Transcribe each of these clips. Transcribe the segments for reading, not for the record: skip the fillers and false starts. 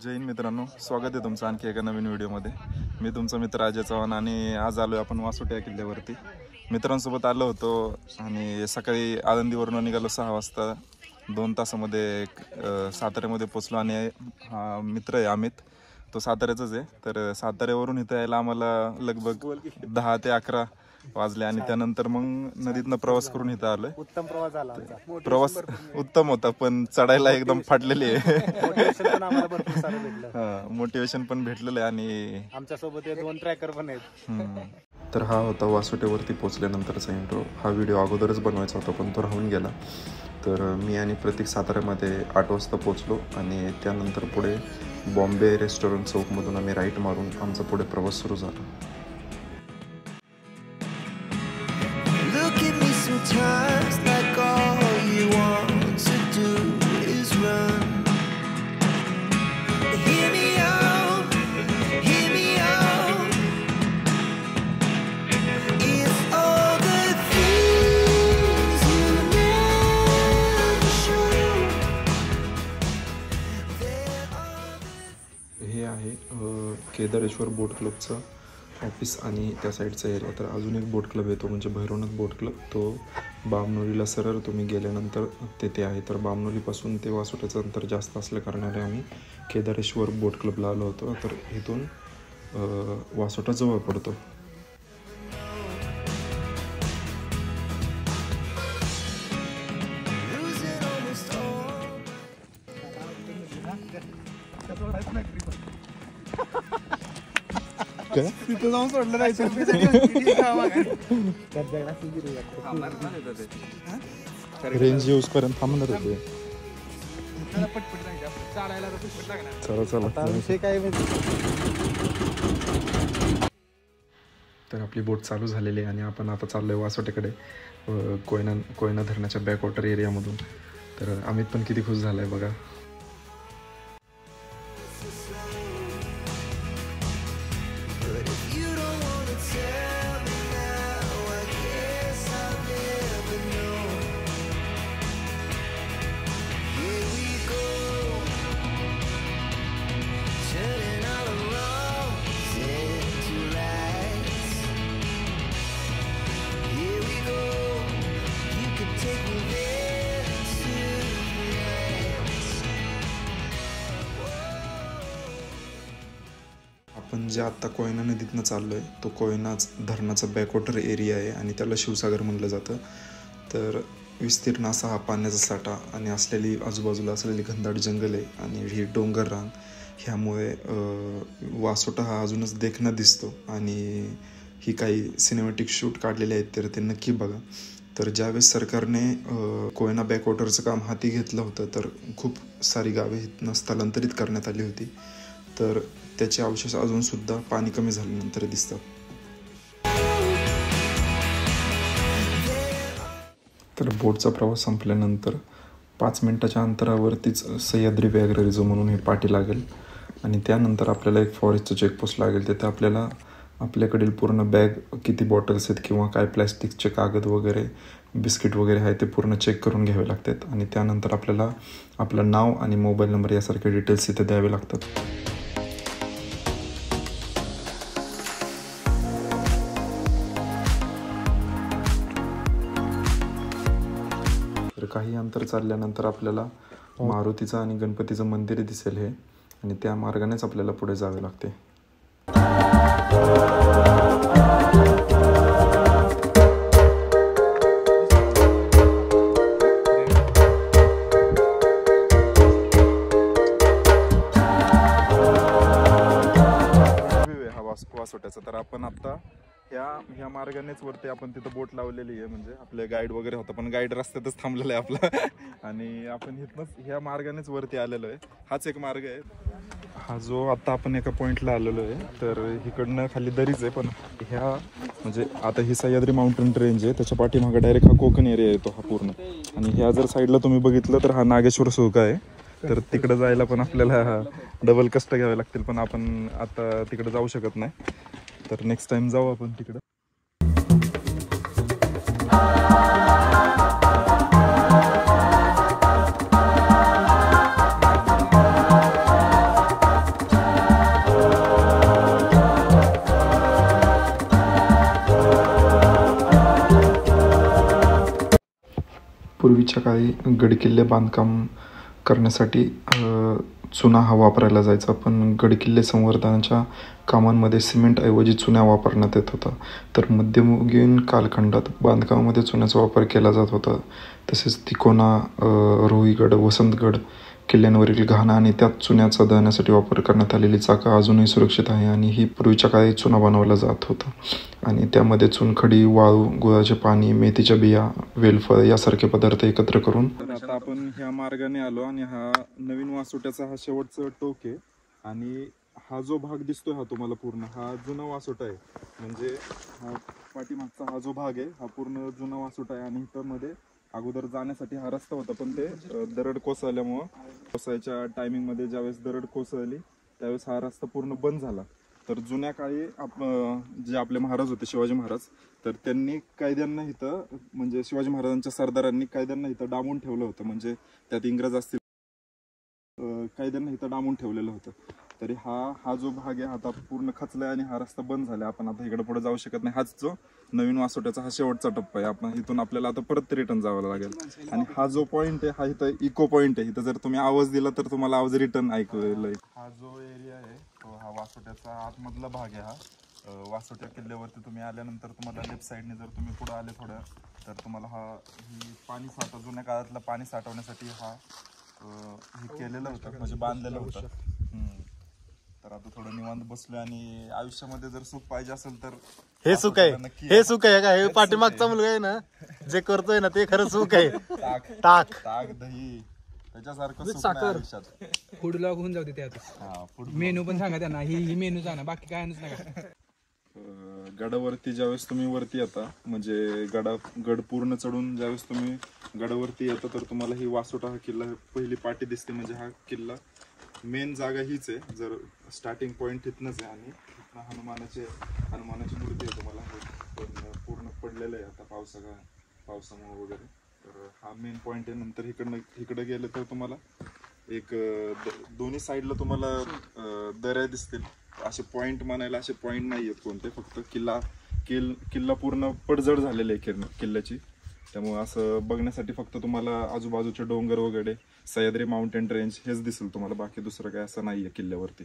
जय हिंद मित्रांनो, स्वागत आहे तुमचं आणखी एका नवीन व्हिडिओमध्ये। मी तुमचा मित्र अजय चव्हाण आणि आज आलो आहे आपण वासोटा या किल्ल्यावरती। मित्रांसोबत आलो होतो आणि सकाळी आळंदीवरून निघालो 6 वाजता। 2 तासामध्ये साताऱ्यामध्ये पोचलो आणि हा मित्र आहे अमित, तो साताऱ्याचाच आहे। तर साताऱ्यावरून इथं यायला आम्हाला लगभग 10 ते 11 वाजले आणि त्यानंतर मग नदीतनं प्रवास करून इथं आलोय। उत्तम प्रवास झाला आमचा। प्रवास उत्तम होता, पण चढायला एकदम फाटलेली आहे। मोटिवेशन पण आम्हाला भरपूर सारं भेटलं। हां, मोटिवेशन पण भेटलेलं आहे आणि आमच्या सोबत 2 ट्रॅकर पण आहेत। तर हा होता वासोट्यावरती पोहोचल्यानंतरचा इंट्रो। हा व्हिडिओ अगोदरच बनवायचा होता पण तो राहून गेला। तर मी आणि प्रतीक साताऱ्यामध्ये 8 वाजता पोहोचलो आणि त्यानंतर पुढे बॉम्बे रेस्टॉरंट चौकमधून आम्ही राईट मारून आमचा पुढे प्रवास सुरू झाला। Sometimes like all you want to do is run. Hear me out, hear me out. It's all the things you never show. हे आहे केदारेश्वर बोट क्लबचं ऑफिस आणि त्या साईडचा एरिया। तर अजून एक बोट क्लब येतो म्हणजे भैरवनाथ बोट क्लब, तो बामनोलीला सरळ तुम्ही गेल्यानंतर तेथे आहे। तर बामनोलीपासून ते वासोट्याचं अंतर जास्त असल्या कारणाने आम्ही केदारेश्वर बोट क्लबला आलो होतो। तर इथून वासोटा जवळ पडतो। तिथं जाऊन सोडलं जायचं। रेंज यूज पर्यंत थांबणार होते। चला चला विषय काय माहिती। तर आपली बोट चालू झालेली आहे आणि आपण आता चाललोय वासोट्याकडे कोयना धरणाच्या बॅकवॉटर एरियामधून। तर अमित पण किती खुश झालाय बघा। आपण जे आत्ता कोयना नदीतनं चाललो आहे तो कोयनाच धरणाचा बॅकवॉटर एरिया आहे आणि त्याला शिवसागर म्हणलं जातं। तर विस्तीर्ण असा हा पाण्याचा साठा आणि असलेली आजूबाजूला असलेली घनदाट जंगल आहे आणि ही डोंगर रांग, ह्यामुळे वासोटा हा अजूनच देखणा दिसतो। आणि ही काही सिनेमॅटिक शूट काढलेले आहेत तर ते नक्की बघा। तर ज्यावेळेस सरकारने कोयना बॅकवॉटरचं काम हाती घेतलं होतं तर खूप सारी गावे इथनं स्थलांतरित करण्यात आली होती। तर त्याचे अवशेष अजूनसुद्धा पाणी कमी झाल्यानंतर दिसतात। तर बोटचा प्रवास संपल्यानंतर 5 मिनिटाच्या अंतरावरतीच सह्याद्री व्याघ्र रिझर्व म्हणून हे पाठी लागेल आणि त्यानंतर आपल्याला एक फॉरेस्टचं चेकपोस्ट लागेल। तिथे आपल्याला आपल्याकडील पूर्ण बॅग, किती बॉटल्स आहेत किंवा काय प्लॅस्टिकचे कागद वगैरे, बिस्किट वगैरे आहे ते पूर्ण चेक करून घ्यावे लागतात आणि त्यानंतर आपल्याला आपलं नाव आणि मोबाईल नंबर यासारखे डिटेल्स इथे द्यावे लागतात। तर काही अंतर चालल्यानंतर आपल्याला मारुतीचं आणि गणपतीचं मंदिर दिसेल हे, आणि त्या मार्गानेच आपल्याला पुढे जावे लागते। वासोट्याचं तर आपण आता ह्या मार्गानेच वरती आपण तिथं बोट लावलेली आहे, म्हणजे आपले गाईड वगैरे होता पण गाईड रस्त्यातच थांबलेला आहे आपला आणि आपण इथनंच ह्या मार्गानेच वरती आलेलो आहे। हाच एक मार्ग आहे हा जो आता आपण एका पॉइंटला आलेलो आहे। तर इकडनं खाली दरीच आहे, पण ह्या म्हणजे आता ही सह्याद्री माउंटेन रेंज आहे, त्याच्या पाठीमागे डायरेक्ट हा कोकण एरिया येतो हा पूर्ण। आणि ह्या जर साईडला तुम्ही बघितलं तर हा नागेश्वर सुळका आहे। तर तिकडे जायला पण आपल्याला डबल कष्ट घ्यावे लागतील, पण आपण आता तिकडे जाऊ शकत नाही। तर नेक्स्ट टाइम जाऊ आपण तिकडे। पूर्वीच्या काळी गडकिल्ले बांधकाम करण्यासाठी चुना हा वापरायला जायचा, पण गडकिल्ले संवर्धनाच्या कामांमध्ये सिमेंटऐवजी चुना वापरण्यात येत होता. तर मध्ययुगीन कालखंडात बांधकामामध्ये चुन्याचा वापर केला जात होता. तसेच तिकोना, रोहीगड, वसंतगड किल्ल्यांवरील घाणा आणि त्यात चुन्याचा दळण्यासाठी वापर करण्यात आलेली चाकं अजूनही सुरक्षित आहे आणि ही पूर्वीच्या काळी चुना बनवला जात होता आणि त्यामध्ये चुनखडी, वाळू, गुळाचे पाणी, मेथीच्या बिया, वेलफळ यासारखे पदार्थ एकत्र करून. तर आता आपण ह्या मार्गाने आलो आणि हा नवीन वासोट्याचा हा शेवटचा टोक आहे आणि हा जो भाग दिसतोय हा तुम्हाला पूर्ण हा जुना वासोटा आहे. म्हणजे हा पाठीमागचा हा जो भाग आहे हा पूर्ण जुना वासोटा आहे आणि इथं मध्ये अगोदर जाण्यासाठी हा रस्ता होता, पण ते दरड कोसळल्यामुळं कोसळायच्या टायमिंगमध्ये ज्यावेळेस दरड कोसळली त्यावेळेस हा रस्ता पूर्ण बंद झाला. तर जुन्या काळी जे आपले महाराज होते शिवाजी महाराज, तर त्यांनी कैद्यांना इथं म्हणजे शिवाजी महाराजांच्या सरदारांनी कैद्यांना इथं डांबून ठेवलं होतं. म्हणजे त्यात इंग्रज असतील कैद्यांना इथं डांबून ठेवलेलं होतं. तरी हा जो भाग आहे आता पूर्ण खचलाय आणि हा रस्ता बंद झालाय. आपण आता इकडे पुढे जाऊ शकत नाही. हाच जो नवीन वासोट्याचा हा शेवटचा टप्पा आहे. आपण इथून आपल्याला आता परत रिटर्न जावं लागेल. आणि हा जो पॉइंट आहे हा इथं इको पॉइंट आहे. इथं जर तुम्ही आवाज दिला तर तुम्हाला आवाज रिटर्न ऐकू येईल. हा जो एरिया आहे तो हा वासोट्याचा आतमधला भाग आहे. हा वासोट्या किल्ल्यावरती तुम्ही आल्यानंतर तुम्हाला लेफ्ट साईडने जर तुम्ही पुढे आले थोडं तर तुम्हाला ही पाणी साठा जुन्या काळातलं पाणी साठवण्यासाठी हा हे केलेलं होतं, म्हणजे बांधलेलं होतं. तर आता थोडं निवांत बसलोय आणि आयुष्यामध्ये जर सुख पाहिजे असेल तर हे सुख आहे. हे सुख आहे का? हे पाठीमागचा मुलगा आहे ना जे करतोय ना ते खरं सुख आहे. ताक दही त्याच्यासारखं सुख नाही आयुष्यात. फूड ब्लॉग होऊन जाऊ दे त्यात. मेनू पण सांगा त्यांना, ही मेनू सांगा, बाकी काय नका. गडावरती ज्यावेळेस तुम्ही वरती येता म्हणजे गड पूर्ण चढून ज्यावेळेस तुम्ही गडावरती येता तर तुम्हाला ही वासोटा हा किल्ला पहिली पाटी दिसते. म्हणजे हा किल्ला मेन जागा हीच आहे. जर स्टार्टिंग पॉइंट इथनच आहे आणि हनुमानाची मूर्ती आहे. तुम्हाला पूर्ण पडलेलं आहे आता पावसामुळे वगैरे. तर हा मेन पॉइंट आहे. नंतर इकडे गेले तर तुम्हाला एक दोन्ही साईडला तुम्हाला दऱ्या दिसतील. असे पॉइंट म्हणायला असे पॉइंट नाही आहेत कोणते, फक्त किल्ला पूर्ण पडझड झालेला आहे किल्ल्याची. त्यामुळे असं बघण्यासाठी फक्त तुम्हाला आजूबाजूचे डोंगर वगैरे सह्याद्री माउंटेन रेंज हेच दिसेल तुम्हाला. बाकी दुसरं काय असं नाहीये किल्ल्यावरती.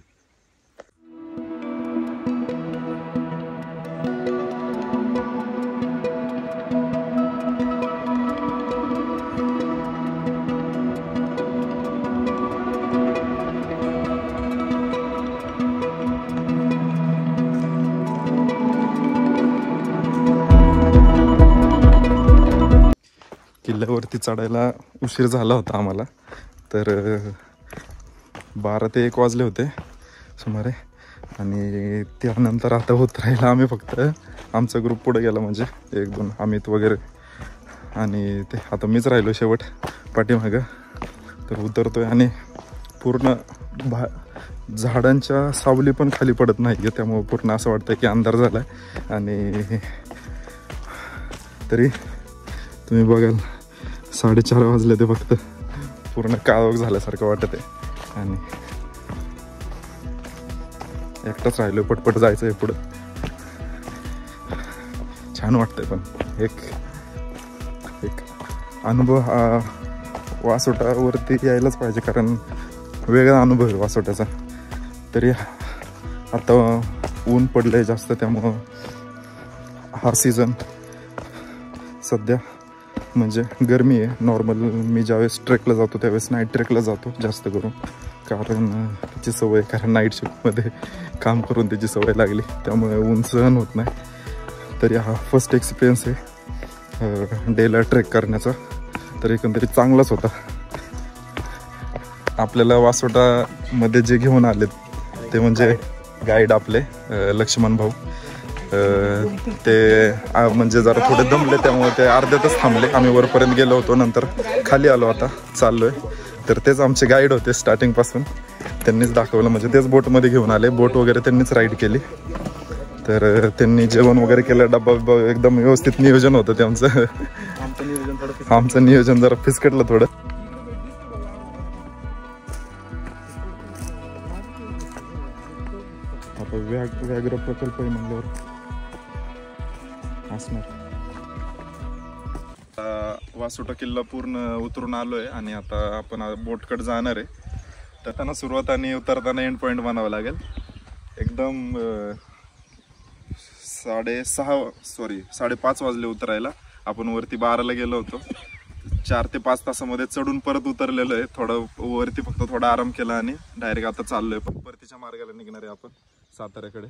किल्ल्यावरती चढायला उशीर झाला होता आम्हाला. तर 12 ते 1 वाजले होते सुमारे. आणि त्यानंतर आता होत राहिला आम्ही फक्त आमचा ग्रुप पुढे गेला, म्हणजे 1-2 अमित वगैरे. आणि ते आता मीच राहिलो शेवट पाठीमागं. तर उतरतोय आणि पूर्ण झाडांच्या सावली पण खाली पडत नाही आहे. त्यामुळं पूर्ण असं वाटतं की अंधार झाला आहे. आणि तरी तुम्ही बघाल 4:30 वाजले ते फक्त. पूर्ण काळोख झाल्यासारखं वाटत आहे आणि एकटाच राहिलो. पटपट जायचं आहे पुढं. छान वाटतंय पण एक अनुभव हा वासोटावरती यायलाच पाहिजे, कारण वेगळा अनुभव आहे वासोट्याचा. तरी आता ऊन पडलंय जास्त, त्यामुळं हा सीझन सध्या म्हणजे गरमी आहे. नॉर्मल मी ज्यावेळेस ट्रेकला जातो त्यावेळेस नाईट ट्रेकला जातो जास्त करून, कारण त्याची सवय, कारण नाईट शिफ्टमध्ये काम करून त्याची सवय लागली, त्यामुळे ऊन सहन होत नाही. तरी हा फर्स्ट एक्सपिरियन्स आहे डेला ट्रेक करण्याचा. तर एकंदरीत चांगलाच होता. आपल्याला वासोटामध्ये जे घेऊन आलेत ते म्हणजे गाईड आपले लक्ष्मण भाऊ. ते म्हणजे जरा थोडे दमले, त्यामुळे ते अर्ध्यातच थांबले. आम्ही वरपर्यंत गेलो होतो, नंतर खाली आलो, आता चाललोय. तर तेच आमचे गाईड होते स्टार्टिंगपासून. त्यांनीच दाखवलं, म्हणजे तेच बोटमध्ये घेऊन आले. बोट वगैरे त्यांनीच राईड केली. तर त्यांनी जेवण वगैरे केलं, डब्बा एकदम व्यवस्थित नियोजन होतं त्यांचं. आमचं नियोजन जरा फिसकटलं थोडं. आता व्याघ्र प्रकल्प आहे म्हणल्यावर असणार. वासोटा किल्ला पूर्ण उतरून आलोय आणि आता आपण बोटकडे जाणार आहे. तर त्यांना सुरुवात आणि उतरताना एंड पॉईंट बनावं लागेल. एकदम 5:30 वाजले उतरायला. आपण वरती 12ला गेलो होतो. 4 ते 5 तासामध्ये चढून परत उतरलेलो आहे. थोडं वरती फक्त थोडा आराम केला आणि डायरेक्ट आता चाललोय परतीच्या मार्गाला निघणार आहे आपण साताऱ्याकडे.